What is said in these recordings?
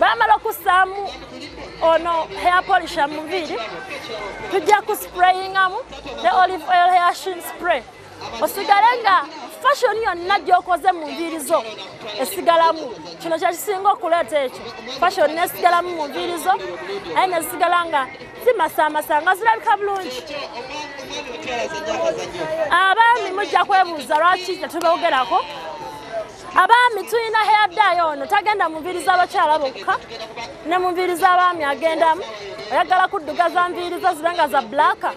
bamala kusaamu ono hair polisher mu nviiri tujja ku sprayingamu ne olive oil hair sheen spray osigale nga fashion yonna gy'okoze mu nviiri zo esigalamu kino kyekisinga okuleeta ekyo fashion nesigalamu mu nviiri zo aye nezisigala nga zimasaamasa nga zirabika bulungi abaami mujja kwebuuza lwaki tetubogerako abaami tulina hair dye ono tagenda mu nviiri z'abakyala bokka ne mu nviiri z'abaami agendamu oyagala kuddugaza nviiri zo zibe nga za blaaka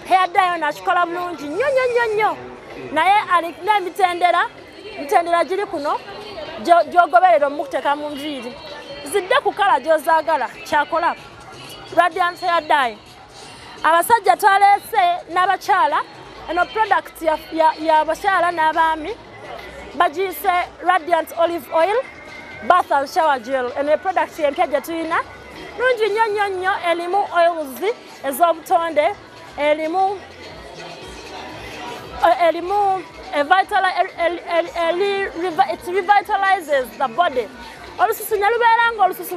hair dye ono akikola bulungi nnyo naye alina emitendera giri kuno gy'ogoberera omukuteeka mu nviiri zidde ku kala gy'ozaagala kyakola Radiant hair dye abasajja twaleese n'abakyala eno product y'abakyala n'abaami bagiyise Radiant olive oil bath and shower gel eno product empya gye tulina nungi nnyo erimu oils ez'obutonde erimu it revitalizes the body olususu ne lubeera nga olususu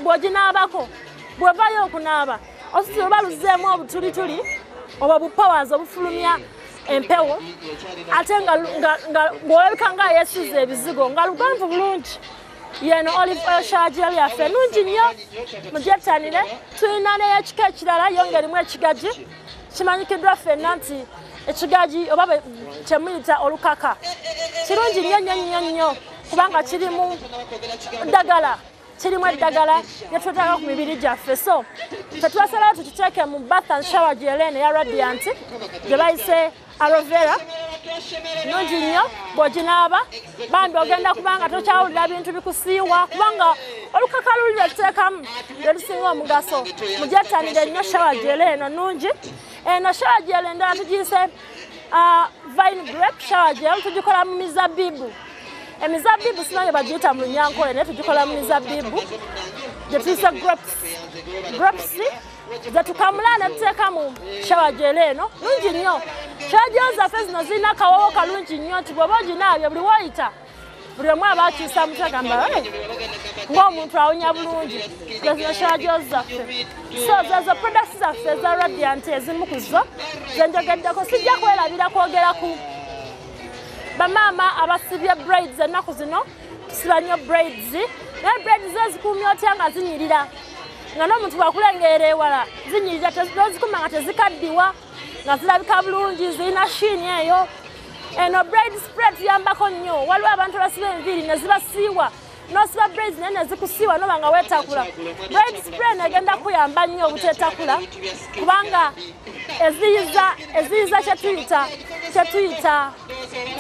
bw'oginaabako bw'ovaayo okunaaba olususu luba luzzeemu obutulituli oba bupowers obufulumya empewo ate ng'olabika nga yeesiza ebizigo nga lugonvu bulungi yeno olive oil shower gel yaffe nungi nnyo mugyettanire tulina n'eyekika ekirala yo ng'erimu ekigaji kimanyikiddwa ffenna nti ekigaji oba kyemuyita olukaka kirungi nnyo kubanga kirimu eddagala lyetwetaaga ku mibiri gyaffe so tetwasalawo tukiteeke mu bath and shower gel eno eya Radiant gye bayise aloe vera nungi nnyo bw'oginaaba bambi ogenda kubanga tokyawulira bintu bikusiiwa kubanga olukaka luli lwetuteekamu lwetusinga omugaso mugyettanire nnyo shower gel eno nungi eno shower gel endala tugiyise vine grape shower gel tugikola mu mizabbibu emizabbibu sinange bagiyita mu Lunyankole naye tugikola mu mizabbibu gye tuyise grapes zetukamula ne tuteeka mu shower gel eno nungi nnyo shower gel zaffe zino zirina kawowo kalungi nnyo nti bw'oba oginaabye buli woyita buli omu aba akyusa mutwe gamba ng'omuntu awunya bulungi zino shower gel zaffe so zezo products zaffe eza Radiant ezimu ku zo zenjogeddeko sijja kwerabira kwogera ku bamaama abasibye braids ennaku zino tusiba nnyo braids naye braids ezikuumya otya nga zinyirira nga n'omuntu bwakulengeera ewala zinyirira tozikuma nga tezikaddiwa nga zirabika bulungi zirina shiini eyo eno braid spray tuyambako nnyo waliwo abantu abasiba enviiri ne zibasiiwa n'osiba braids naye ne zikusiiwa noba nga weetakula braid spray negenda kuyamba nnyo obuteetakula kubanga eziyiza kyetuyita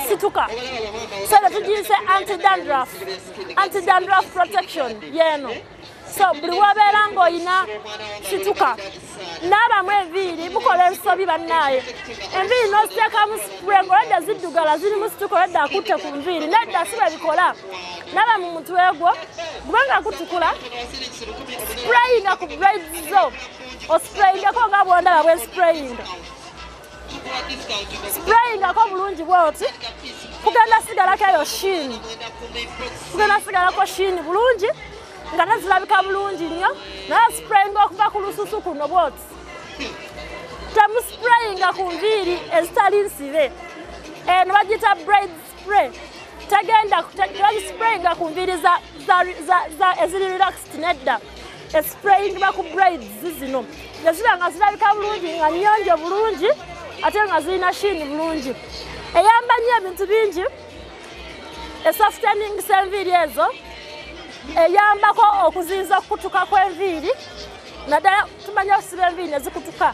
situka so netugiyise anti dandruff protection yeeno so buli wabeera ng'olina situka n'abamu enviiri bukola ensobi bannaaye enviiri n'oziteekamu spray ng'oledda ziddugala zirimu situka oledda akutte ku nviiri nedda si bwe bikola n'aba mu mutwe gwo kubanga akutukula sprayinga ku braids zo osprayingako nga bwondaba bwe sprayingako bulungi bwoti kugenda sigalako eyo shiini kugenda sigalako shiini bulungi nga tezirabika bulungi nnyo naye sprayinga okuva ku lususu kuno bwoti temusprayinga ku nviiri ezitali nsibe eno bagiyita braid spray tebagisprayinga ku nviiri eziri relaxed nedda esprayingiba ku braids zino neziba nga zirabika bulungi nga nnyonjo bulungi ate nga zirina shiini bulungi eyamba nnyo ebintu bingi esofteningisa enviiri ezo eyambako okuziyiza okukutuka kw'enviiri naddala tumanya okusiba enviiri nezikutuka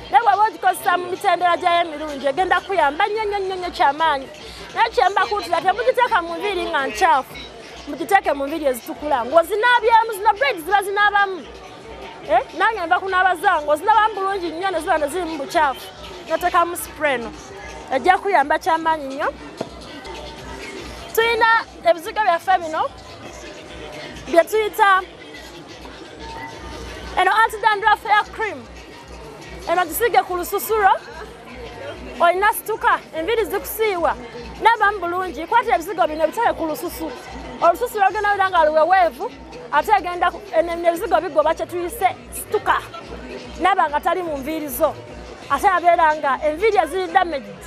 naye bw'oba ogikozesa mu mitendera gyayo emirungi egenda kuyamba nnyo kyamaanyi naye kyembakuutira temugiteeka mu nviiri nga nkyafu mugiteeke mu nviiri ezitukula ng'ozinaabyemu zino braid ziba zinaabamu nange nva kunaaba zange ozinaabamu bulungi nnyo ne ziba ne ziri mu bukyafu noteekamu spray no ejja kuyamba kyamaanyi nnyo tulina ebizigo byaffe bino bye tuyita eno anti-dandruff hair cream eno gisige ku lususulo olina situka enviiri zikusiiwa nabamu bulungi kwata ebizigo bino bitale ku lususu olususu lwogenda wira nga luweweevu ate agenda ebizigo bigoba kye tuyise stuka naba nga tali mu nviiri zo ate abeera nga enviiri eziri damaged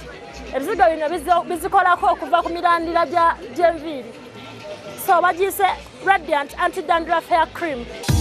ebizigo bino bizikolako okuva ku mirandira gy'enviiri so bagiyise Radiant Anti-Dandruff Hair Cream.